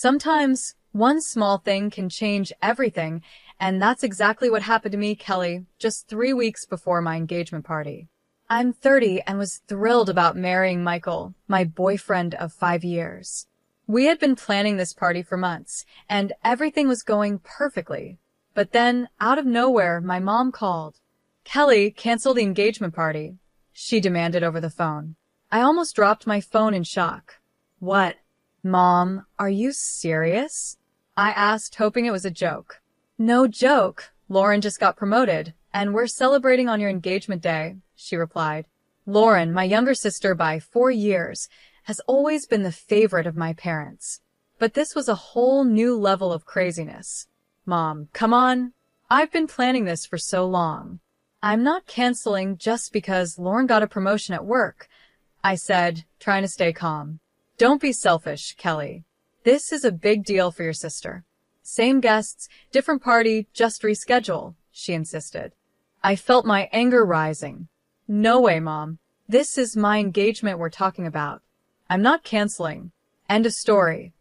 Sometimes one small thing can change everything, and that's exactly what happened to me, Kelly, just 3 weeks before my engagement party. I'm 30 and was thrilled about marrying Michael, my boyfriend of 5 years. We had been planning this party for months, and everything was going perfectly. But then, out of nowhere, my mom called. "Kelly, cancel the engagement party," she demanded over the phone. I almost dropped my phone in shock. "What? Mom, are you serious?" I asked, hoping it was a joke. "No joke. Lauren just got promoted, and we're celebrating on your engagement day," she replied. Lauren, my younger sister by 4 years, has always been the favorite of my parents. But this was a whole new level of craziness. "Mom, come on. I've been planning this for so long. I'm not canceling just because Lauren got a promotion at work," I said, trying to stay calm. "Don't be selfish, Kelly. This is a big deal for your sister. Same guests, different party, just reschedule," she insisted. I felt my anger rising. "No way, Mom. This is my engagement we're talking about. I'm not canceling. End of story,"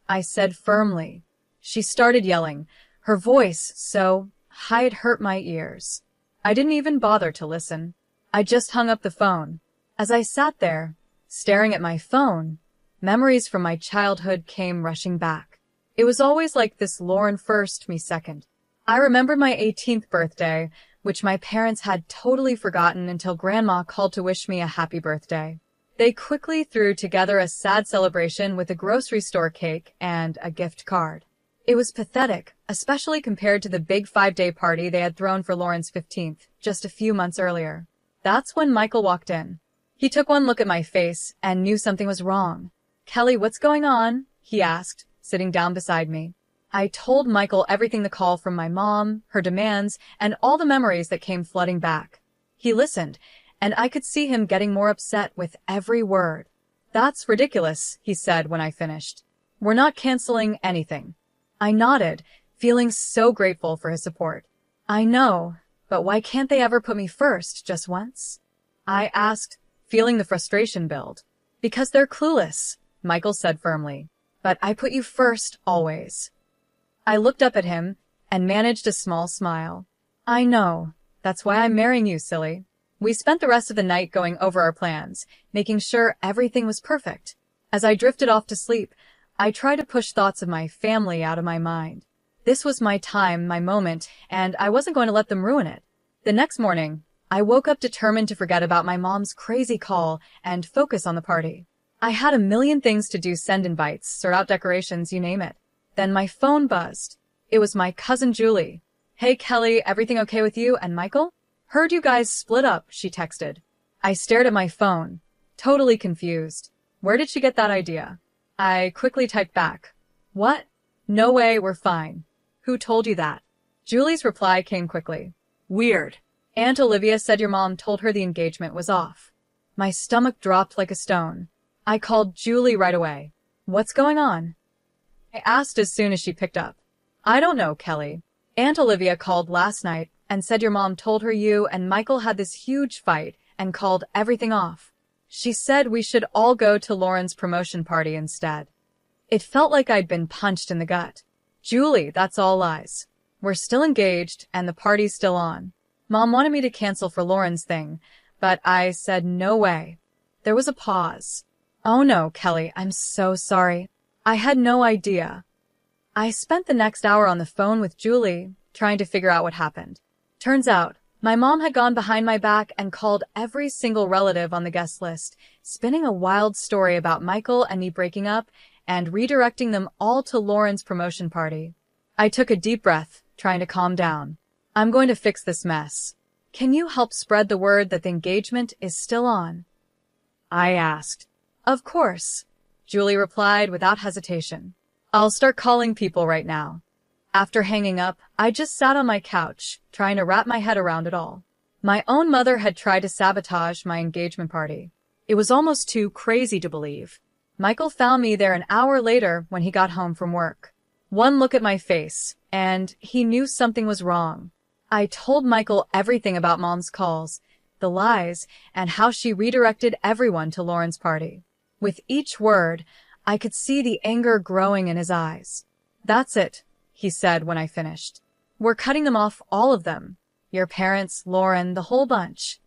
I said firmly. She started yelling, her voice so high it hurt my ears. I didn't even bother to listen. I just hung up the phone. As I sat there, staring at my phone, memories from my childhood came rushing back. It was always like this: Lauren first, me second. I remembered my 18th birthday, which my parents had totally forgotten until Grandma called to wish me a happy birthday. They quickly threw together a sad celebration with a grocery store cake and a gift card. It was pathetic, especially compared to the big 5-day party they had thrown for Lauren's 15th, just a few months earlier. That's when Michael walked in. He took one look at my face and knew something was wrong. "Kelly, what's going on?" he asked, sitting down beside me. I told Michael everything: the call from my mom, her demands, and all the memories that came flooding back. He listened, and I could see him getting more upset with every word. "That's ridiculous," he said when I finished. "We're not canceling anything." I nodded, feeling so grateful for his support. "I know, but why can't they ever put me first, just once?" I asked, feeling the frustration build. "Because they're clueless," Michael said firmly. "But I put you first, always." I looked up at him and managed a small smile. "I know. That's why I'm marrying you, silly." We spent the rest of the night going over our plans, making sure everything was perfect. As I drifted off to sleep, I tried to push thoughts of my family out of my mind. This was my time, my moment, and I wasn't going to let them ruin it. The next morning, I woke up determined to forget about my mom's crazy call and focus on the party. I had a million things to do: send invites, sort out decorations, you name it. Then my phone buzzed. It was my cousin Julie. "Hey Kelly, everything okay with you and Michael? Heard you guys split up," she texted. I stared at my phone, totally confused. Where did she get that idea? I quickly typed back, "What? No way, we're fine." "Who told you that?" Julie's reply came quickly. "Weird. Aunt Olivia said your mom told her the engagement was off." My stomach dropped like a stone. I called Julie right away. "What's going on?" I asked as soon as she picked up. "I don't know, Kelly. Aunt Olivia called last night and said your mom told her you and Michael had this huge fight and called everything off. She said we should all go to Lauren's promotion party instead." It felt like I'd been punched in the gut. "Julie, that's all lies. We're still engaged and the party's still on. Mom wanted me to cancel for Lauren's thing, but I said no way." There was a pause. "Oh no, Kelly, I'm so sorry. I had no idea." I spent the next hour on the phone with Julie, trying to figure out what happened. Turns out, my mom had gone behind my back and called every single relative on the guest list, spinning a wild story about Michael and me breaking up and redirecting them all to Lauren's promotion party. I took a deep breath, trying to calm down. "I'm going to fix this mess. Can you help spread the word that the engagement is still on?" I asked. "Of course," Julie replied without hesitation. "I'll start calling people right now." After hanging up, I just sat on my couch, trying to wrap my head around it all. My own mother had tried to sabotage my engagement party. It was almost too crazy to believe. Michael found me there an hour later when he got home from work. One look at my face, and he knew something was wrong. I told Michael everything about Mom's calls, the lies, and how she redirected everyone to Lauren's party. With each word, I could see the anger growing in his eyes. "That's it," he said when I finished. "We're cutting them off, all of them. Your parents, Lauren, the whole bunch."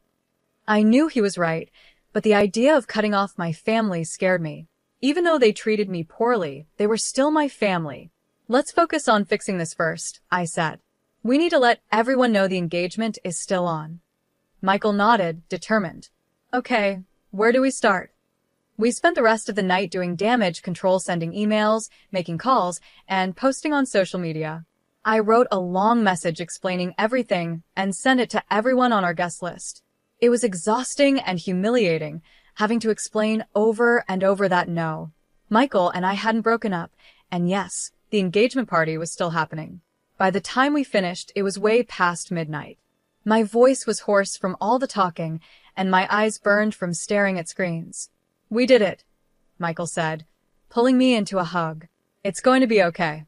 I knew he was right, but the idea of cutting off my family scared me. Even though they treated me poorly, they were still my family. "Let's focus on fixing this first," I said. "We need to let everyone know the engagement is still on." Michael nodded, determined. "Okay, where do we start?" We spent the rest of the night doing damage control, sending emails, making calls, and posting on social media. I wrote a long message explaining everything and sent it to everyone on our guest list. It was exhausting and humiliating, having to explain over and over that no, Michael and I hadn't broken up, and yes, the engagement party was still happening. By the time we finished, it was way past midnight. My voice was hoarse from all the talking, and my eyes burned from staring at screens. "We did it," Michael said, pulling me into a hug. "It's going to be okay."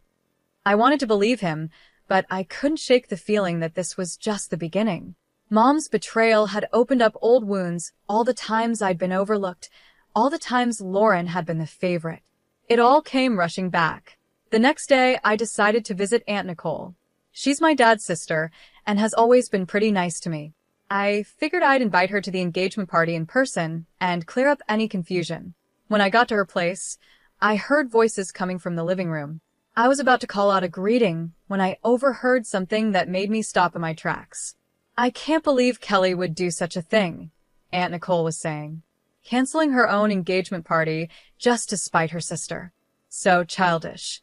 I wanted to believe him, but I couldn't shake the feeling that this was just the beginning. Mom's betrayal had opened up old wounds, all the times I'd been overlooked, all the times Lauren had been the favorite. It all came rushing back. The next day, I decided to visit Aunt Nicole. She's my dad's sister and has always been pretty nice to me. I figured I'd invite her to the engagement party in person and clear up any confusion. When I got to her place, I heard voices coming from the living room. I was about to call out a greeting when I overheard something that made me stop in my tracks. "I can't believe Kelly would do such a thing," Aunt Nicole was saying. "Canceling her own engagement party just to spite her sister. So childish."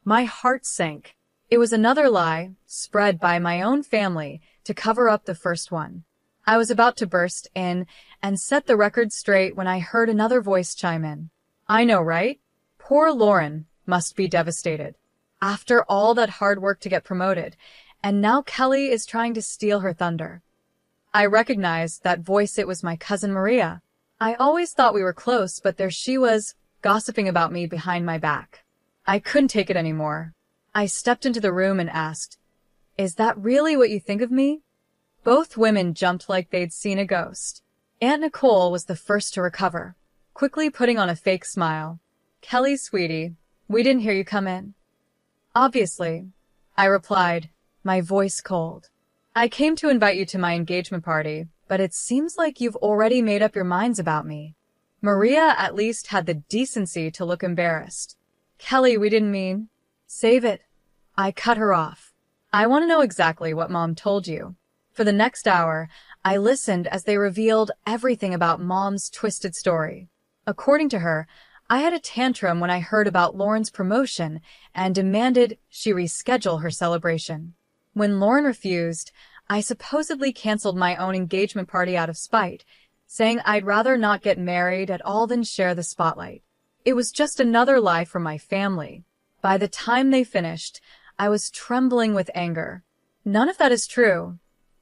My heart sank. It was another lie, spread by my own family, to cover up the first one. I was about to burst in and set the record straight when I heard another voice chime in. "I know, right? Poor Lauren must be devastated. After all that hard work to get promoted, and now Kelly is trying to steal her thunder." I recognized that voice. It was my cousin Maria. I always thought we were close, but there she was, gossiping about me behind my back. I couldn't take it anymore. I stepped into the room and asked, "Is that really what you think of me?" Both women jumped like they'd seen a ghost. Aunt Nicole was the first to recover, quickly putting on a fake smile. "Kelly, sweetie, we didn't hear you come in." "Obviously," I replied, my voice cold. "I came to invite you to my engagement party, but it seems like you've already made up your minds about me." Maria at least had the decency to look embarrassed. "Kelly, we didn't mean..." "Save it." I cut her off. "I want to know exactly what Mom told you." For the next hour, I listened as they revealed everything about Mom's twisted story. According to her, I had a tantrum when I heard about Lauren's promotion and demanded she reschedule her celebration. When Lauren refused, I supposedly canceled my own engagement party out of spite, saying I'd rather not get married at all than share the spotlight. It was just another lie from my family. By the time they finished, I was trembling with anger. "None of that is true,"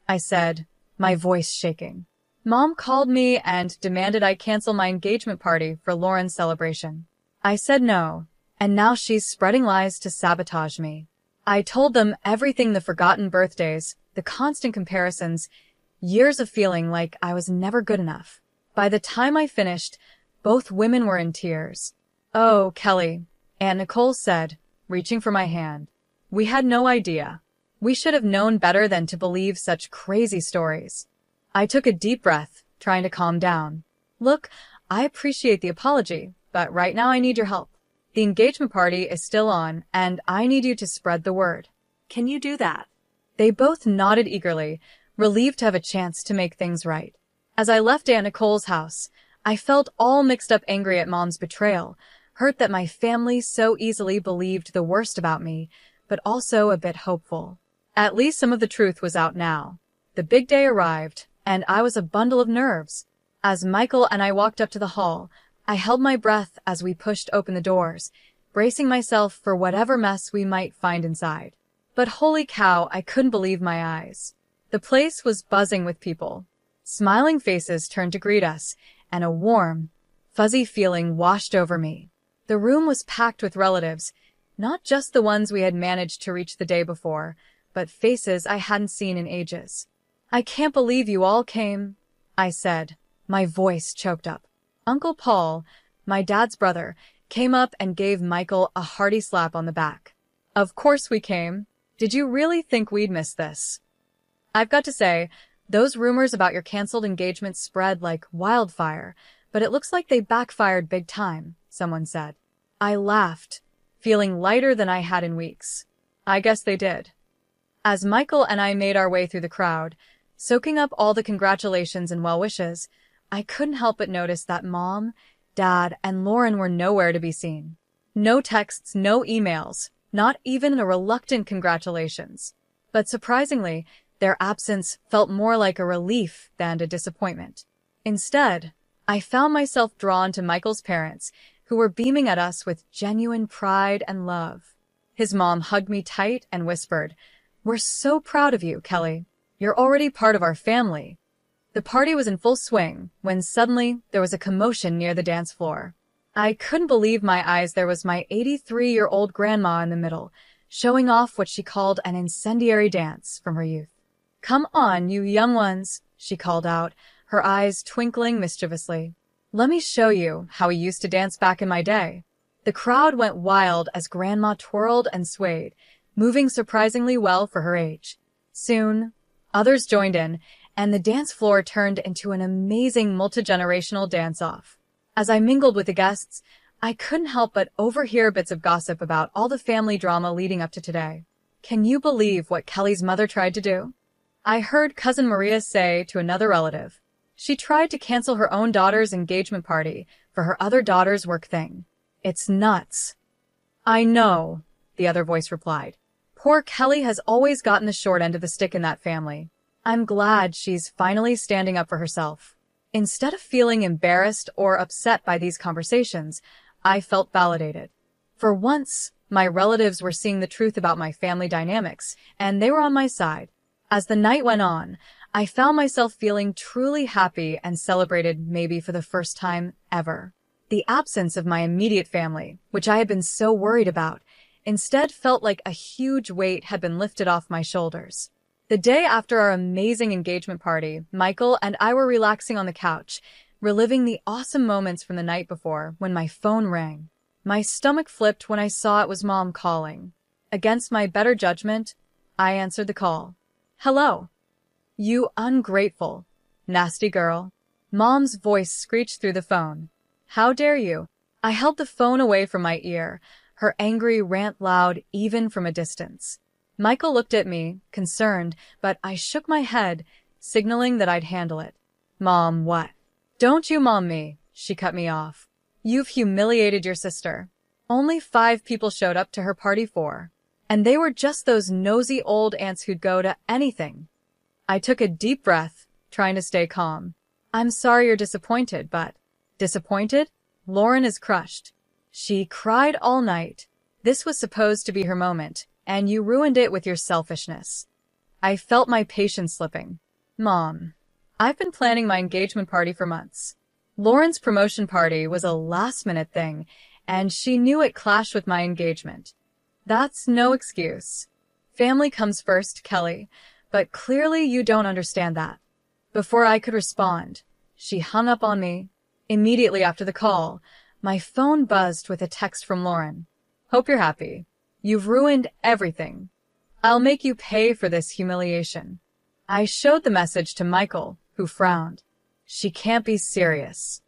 I said, my voice shaking. "Mom called me and demanded I cancel my engagement party for Lauren's celebration. I said no, and now she's spreading lies to sabotage me." I told them everything: the forgotten birthdays, the constant comparisons, years of feeling like I was never good enough. By the time I finished, both women were in tears. "Oh, Kelly," Aunt Nicole said, reaching for my hand. "We had no idea. We should have known better than to believe such crazy stories." I took a deep breath, trying to calm down. "Look, I appreciate the apology, but right now I need your help. The engagement party is still on, and I need you to spread the word. Can you do that?" They both nodded eagerly, relieved to have a chance to make things right. As I left Aunt Nicole's house, I felt all mixed up, angry at Mom's betrayal, hurt that my family so easily believed the worst about me, but also a bit hopeful. At least some of the truth was out now. The big day arrived, and I was a bundle of nerves. As Michael and I walked up to the hall, I held my breath as we pushed open the doors, bracing myself for whatever mess we might find inside. But holy cow, I couldn't believe my eyes. The place was buzzing with people. Smiling faces turned to greet us, and a warm, fuzzy feeling washed over me. The room was packed with relatives, not just the ones we had managed to reach the day before, but faces I hadn't seen in ages. "I can't believe you all came," I said, my voice choked up. Uncle Paul, my dad's brother, came up and gave Michael a hearty slap on the back. Of course we came. Did you really think we'd miss this? I've got to say, those rumors about your canceled engagement spread like wildfire, but it looks like they backfired big time, someone said. I laughed, feeling lighter than I had in weeks. I guess they did. As Michael and I made our way through the crowd, soaking up all the congratulations and well wishes, I couldn't help but notice that Mom, Dad, and Lauren were nowhere to be seen. No texts, no emails, not even a reluctant congratulations. But surprisingly, their absence felt more like a relief than a disappointment. Instead, I found myself drawn to Michael's parents, who were beaming at us with genuine pride and love. His mom hugged me tight and whispered, "We're so proud of you, Kelly. You're already part of our family." The party was in full swing when suddenly there was a commotion near the dance floor. I couldn't believe my eyes. There was my 83-year-old grandma in the middle, showing off what she called an incendiary dance from her youth. "Come on, you young ones," she called out, her eyes twinkling mischievously. "Let me show you how we used to dance back in my day." The crowd went wild as Grandma twirled and swayed, moving surprisingly well for her age. Soon, others joined in, and the dance floor turned into an amazing multi-generational dance-off. As I mingled with the guests, I couldn't help but overhear bits of gossip about all the family drama leading up to today. Can you believe what Kelly's mother tried to do? I heard Cousin Maria say to another relative, she tried to cancel her own daughter's engagement party for her other daughter's work thing. It's nuts. I know, the other voice replied. Poor Kelly has always gotten the short end of the stick in that family. I'm glad she's finally standing up for herself. Instead of feeling embarrassed or upset by these conversations, I felt validated. For once, my relatives were seeing the truth about my family dynamics, and they were on my side. As the night went on, I found myself feeling truly happy and celebrated maybe for the first time ever. The absence of my immediate family, which I had been so worried about, instead felt like a huge weight had been lifted off my shoulders. The day after our amazing engagement party, Michael and I were relaxing on the couch, reliving the awesome moments from the night before when my phone rang. My stomach flipped when I saw it was Mom calling. Against my better judgment, I answered the call. Hello. You ungrateful, nasty girl. Mom's voice screeched through the phone. How dare you? I held the phone away from my ear, her angry rant loud even from a distance. Michael looked at me, concerned, but I shook my head, signaling that I'd handle it. Mom, what? Don't you mom me, she cut me off. You've humiliated your sister. Only 5 people showed up to her party for, and they were just those nosy old aunts who'd go to anything. I took a deep breath, trying to stay calm. I'm sorry you're disappointed, but... Disappointed? Lauren is crushed. She cried all night. This was supposed to be her moment, and you ruined it with your selfishness. I felt my patience slipping. Mom, I've been planning my engagement party for months. Lauren's promotion party was a last-minute thing, and she knew it clashed with my engagement. That's no excuse. Family comes first, Kelly, but clearly you don't understand that. Before I could respond, she hung up on me. Immediately after the call, my phone buzzed with a text from Lauren. Hope you're happy. You've ruined everything. I'll make you pay for this humiliation. I showed the message to Michael, who frowned. She can't be serious.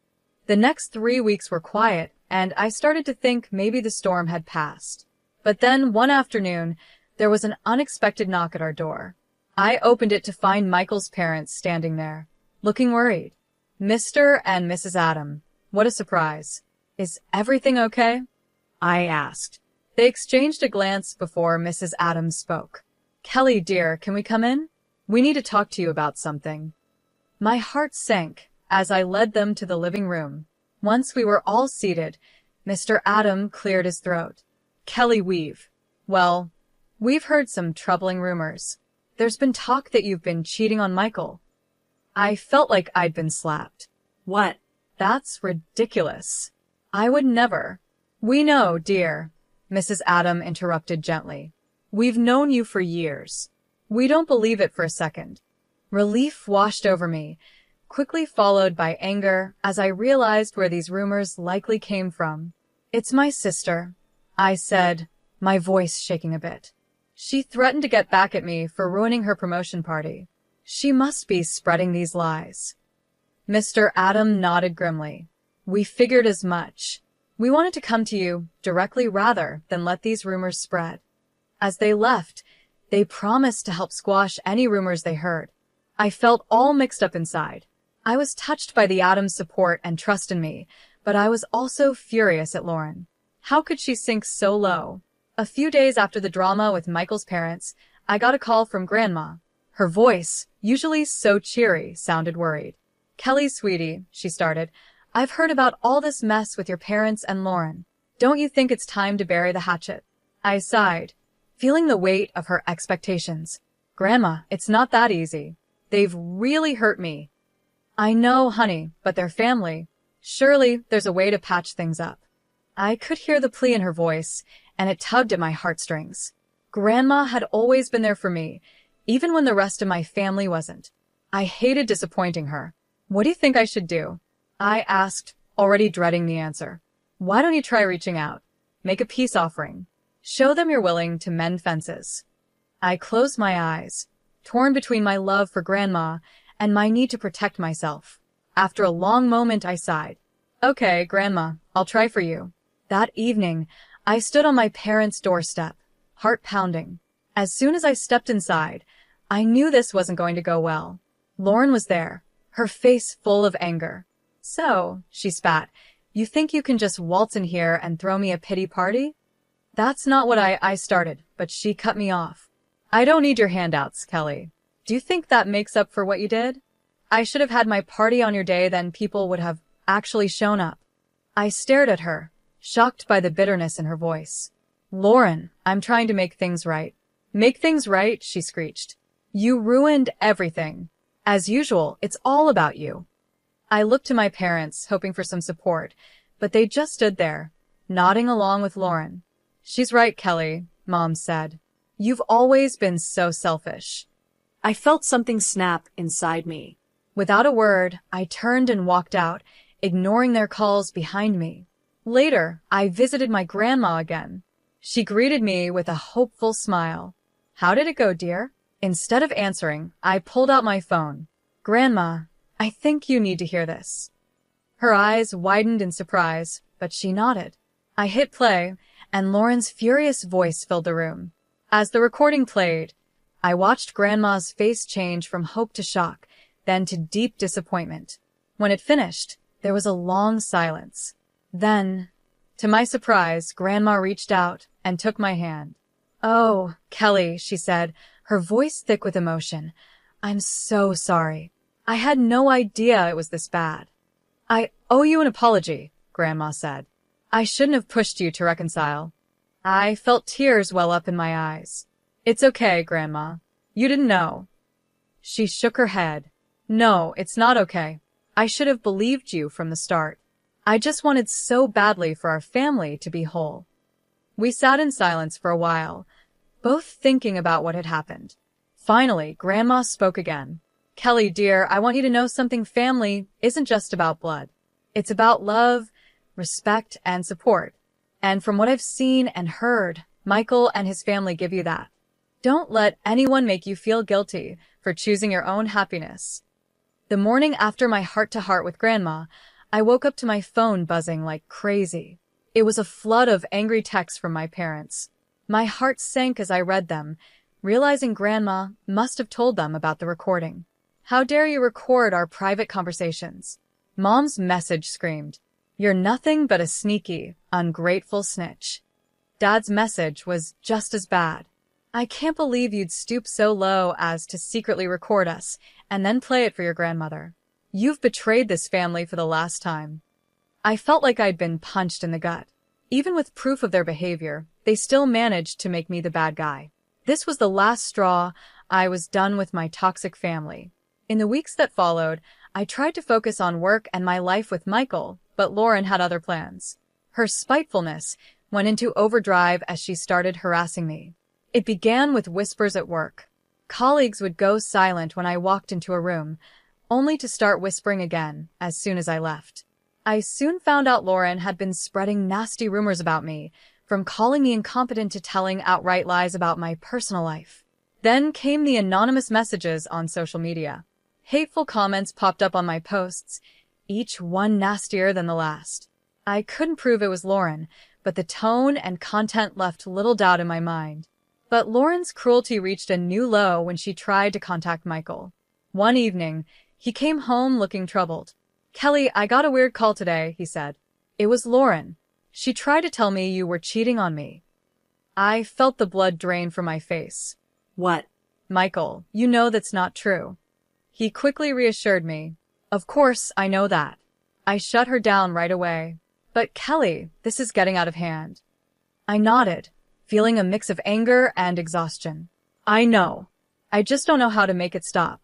The next 3 weeks were quiet, and I started to think maybe the storm had passed. But then, one afternoon, there was an unexpected knock at our door. I opened it to find Michael's parents standing there, looking worried. Mr. and Mrs. Adam. What a surprise. Is everything okay? I asked. They exchanged a glance before Mrs. Adams spoke. Kelly, dear, can we come in? We need to talk to you about something. My heart sank as I led them to the living room. Once we were all seated, Mr. Adam cleared his throat. Kelly, we've heard some troubling rumors. There's been talk that you've been cheating on Michael. I felt like I'd been slapped. What? That's ridiculous. I would never. We know, dear, Mrs. Adam interrupted gently. We've known you for years. We don't believe it for a second. Relief washed over me, quickly followed by anger as I realized where these rumors likely came from. It's my sister, I said, my voice shaking a bit. She threatened to get back at me for ruining her promotion party. She must be spreading these lies. Mr. Adam nodded grimly. We figured as much. We wanted to come to you directly rather than let these rumors spread. As they left, they promised to help squash any rumors they heard. I felt all mixed up inside. I was touched by the Adams' support and trust in me, but I was also furious at Lauren. How could she sink so low? A few days after the drama with Michael's parents, I got a call from Grandma. Her voice, usually so cheery, sounded worried. Kelly, sweetie, she started, I've heard about all this mess with your parents and Lauren. Don't you think it's time to bury the hatchet? I sighed, feeling the weight of her expectations. Grandma, it's not that easy. They've really hurt me. I know, honey, but they're family. Surely there's a way to patch things up. I could hear the plea in her voice, and it tugged at my heartstrings. Grandma had always been there for me, even when the rest of my family wasn't. I hated disappointing her. What do you think I should do? I asked, already dreading the answer. Why don't you try reaching out? Make a peace offering. Show them you're willing to mend fences. I closed my eyes, torn between my love for Grandma and my need to protect myself. After a long moment, I sighed. Okay, Grandma, I'll try for you. That evening, I stood on my parents' doorstep, heart pounding. As soon as I stepped inside, I knew this wasn't going to go well. Lauren was there, her face full of anger. So, she spat, you think you can just waltz in here and throw me a pity party? That's not what I started, but she cut me off. I don't need your handouts, Kelly. Do you think that makes up for what you did? I should have had my party on your day, then people would have actually shown up. I stared at her, shocked by the bitterness in her voice. Lauren, I'm trying to make things right. Make things right, she screeched. You ruined everything. As usual, it's all about you. I looked to my parents, hoping for some support, but they just stood there, nodding along with Lauren. She's right, Kelly, Mom said. You've always been so selfish. I felt something snap inside me. Without a word, I turned and walked out, ignoring their calls behind me. Later, I visited my grandma again. She greeted me with a hopeful smile. How did it go, dear? Instead of answering, I pulled out my phone. Grandma, I think you need to hear this. Her eyes widened in surprise, but she nodded. I hit play, and Lauren's furious voice filled the room. As the recording played, I watched Grandma's face change from hope to shock, then to deep disappointment. When it finished, there was a long silence. Then, to my surprise, Grandma reached out and took my hand. Oh, Kelly, she said, her voice thick with emotion. I'm so sorry. I had no idea it was this bad. I owe you an apology, Grandma said. I shouldn't have pushed you to reconcile. I felt tears well up in my eyes. It's okay, Grandma. You didn't know. She shook her head. No, it's not okay. I should have believed you from the start. I just wanted so badly for our family to be whole. We sat in silence for a while, both thinking about what had happened. Finally, Grandma spoke again. Kelly, dear, I want you to know something. Family isn't just about blood. It's about love, respect, and support. And from what I've seen and heard, Michael and his family give you that. Don't let anyone make you feel guilty for choosing your own happiness. The morning after my heart-to-heart with Grandma, I woke up to my phone buzzing like crazy. It was a flood of angry texts from my parents. My heart sank as I read them, realizing Grandma must have told them about the recording. How dare you record our private conversations? Mom's message screamed, you're nothing but a sneaky, ungrateful snitch. Dad's message was just as bad. I can't believe you'd stoop so low as to secretly record us and then play it for your grandmother. You've betrayed this family for the last time. I felt like I'd been punched in the gut. Even with proof of their behavior, they still managed to make me the bad guy. This was the last straw. I was done with my toxic family. In the weeks that followed, I tried to focus on work and my life with Michael, but Lauren had other plans. Her spitefulness went into overdrive as she started harassing me. It began with whispers at work. Colleagues would go silent when I walked into a room, only to start whispering again as soon as I left. I soon found out Lauren had been spreading nasty rumors about me, from calling me incompetent to telling outright lies about my personal life. Then came the anonymous messages on social media. Hateful comments popped up on my posts, each one nastier than the last. I couldn't prove it was Lauren, but the tone and content left little doubt in my mind. But Lauren's cruelty reached a new low when she tried to contact Michael. One evening, he came home looking troubled. "Kelly, I got a weird call today," he said. "It was Lauren. She tried to tell me you were cheating on me." I felt the blood drain from my face. What? "Michael, you know that's not true." He quickly reassured me. "Of course, I know that." I shut her down right away. "But Kelly, this is getting out of hand." I nodded, feeling a mix of anger and exhaustion. "I know. I just don't know how to make it stop."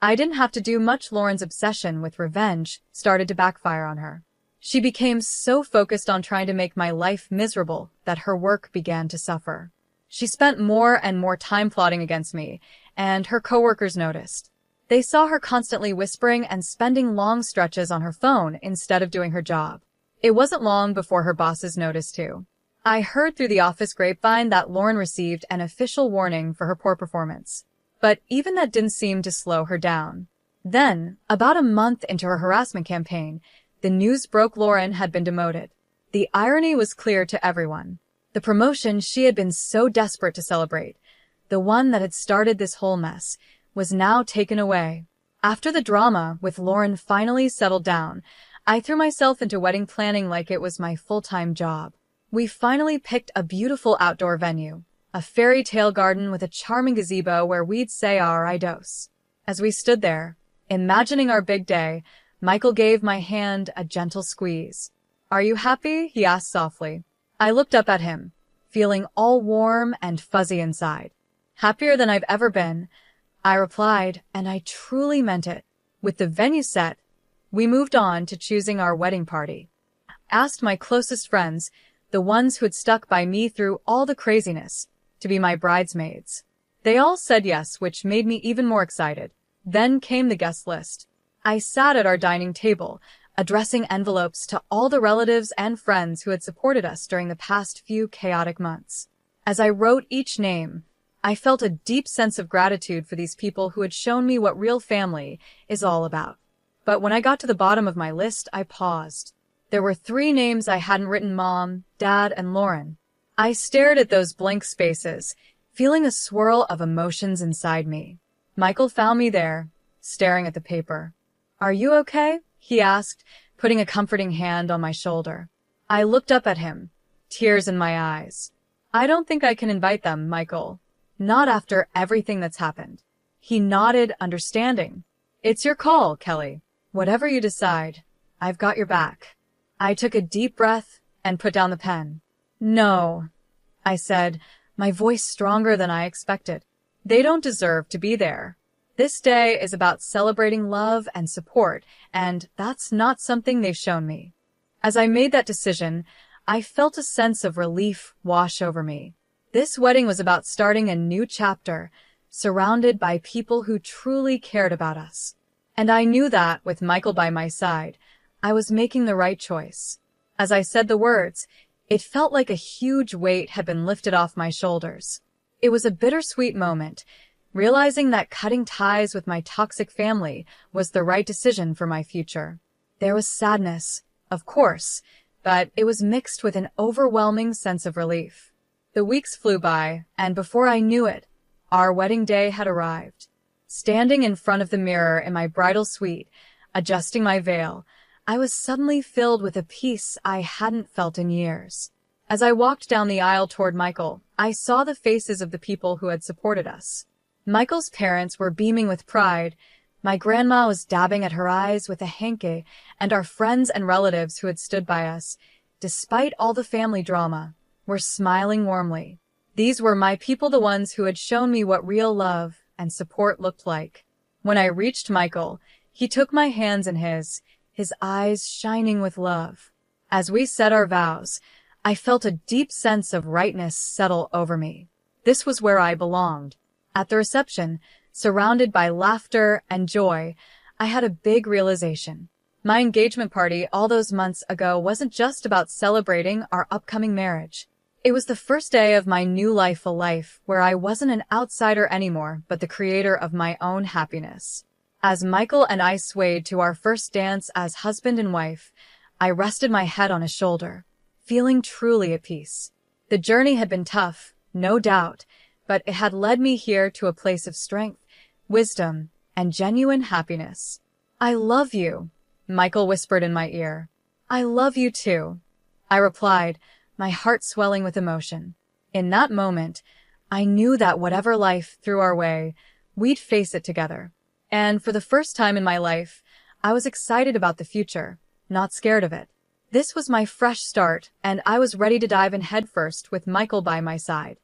I didn't have to do much. Lauren's obsession with revenge started to backfire on her. She became so focused on trying to make my life miserable that her work began to suffer. She spent more and more time plotting against me, and her coworkers noticed. They saw her constantly whispering and spending long stretches on her phone instead of doing her job. It wasn't long before her bosses noticed too. I heard through the office grapevine that Lauren received an official warning for her poor performance. But even that didn't seem to slow her down. Then, about a month into her harassment campaign, the news broke Lauren had been demoted. The irony was clear to everyone. The promotion she had been so desperate to celebrate, the one that had started this whole mess, was now taken away. After the drama with Lauren finally settled down, I threw myself into wedding planning like it was my full-time job. We finally picked a beautiful outdoor venue, a fairy tale garden with a charming gazebo where we'd say our I dos. As we stood there, imagining our big day, Michael gave my hand a gentle squeeze. "Are you happy?" he asked softly. I looked up at him, feeling all warm and fuzzy inside. "Happier than I've ever been," I replied, and I truly meant it. With the venue set, we moved on to choosing our wedding party. I asked my closest friends, the ones who had stuck by me through all the craziness, to be my bridesmaids. They all said yes, which made me even more excited. Then came the guest list. I sat at our dining table, addressing envelopes to all the relatives and friends who had supported us during the past few chaotic months. As I wrote each name, I felt a deep sense of gratitude for these people who had shown me what real family is all about. But when I got to the bottom of my list, I paused. There were 3 names I hadn't written: Mom, Dad, and Lauren. I stared at those blank spaces, feeling a swirl of emotions inside me. Michael found me there, staring at the paper. "Are you okay?" he asked, putting a comforting hand on my shoulder. I looked up at him, tears in my eyes. "I don't think I can invite them, Michael. Not after everything that's happened." He nodded, understanding. "It's your call, Kelly. Whatever you decide, I've got your back." I took a deep breath and put down the pen. "No," I said, my voice stronger than I expected. "They don't deserve to be there. This day is about celebrating love and support, and that's not something they've shown me." As I made that decision, I felt a sense of relief wash over me. This wedding was about starting a new chapter, surrounded by people who truly cared about us. And I knew that, with Michael by my side, I was making the right choice. As I said the words, it felt like a huge weight had been lifted off my shoulders. It was a bittersweet moment, realizing that cutting ties with my toxic family was the right decision for my future. There was sadness, of course, but it was mixed with an overwhelming sense of relief. The weeks flew by, and before I knew it, our wedding day had arrived. Standing in front of the mirror in my bridal suite, adjusting my veil, I was suddenly filled with a peace I hadn't felt in years. As I walked down the aisle toward Michael, I saw the faces of the people who had supported us. Michael's parents were beaming with pride, my grandma was dabbing at her eyes with a hanky, and our friends and relatives who had stood by us, despite all the family drama, were smiling warmly. These were my people, the ones who had shown me what real love and support looked like. When I reached Michael, he took my hands in his eyes shining with love. As we said our vows, I felt a deep sense of rightness settle over me. This was where I belonged. At the reception, surrounded by laughter and joy, I had a big realization. My engagement party all those months ago wasn't just about celebrating our upcoming marriage. It was the first day of my new life, a life where I wasn't an outsider anymore, but the creator of my own happiness. As Michael and I swayed to our first dance as husband and wife, I rested my head on his shoulder, feeling truly at peace. The journey had been tough, no doubt, but it had led me here to a place of strength, wisdom, and genuine happiness. "I love you," Michael whispered in my ear. "I love you too," I replied, my heart swelling with emotion. In that moment, I knew that whatever life threw our way, we'd face it together. And for the first time in my life, I was excited about the future, not scared of it. This was my fresh start, and I was ready to dive in headfirst with Michael by my side.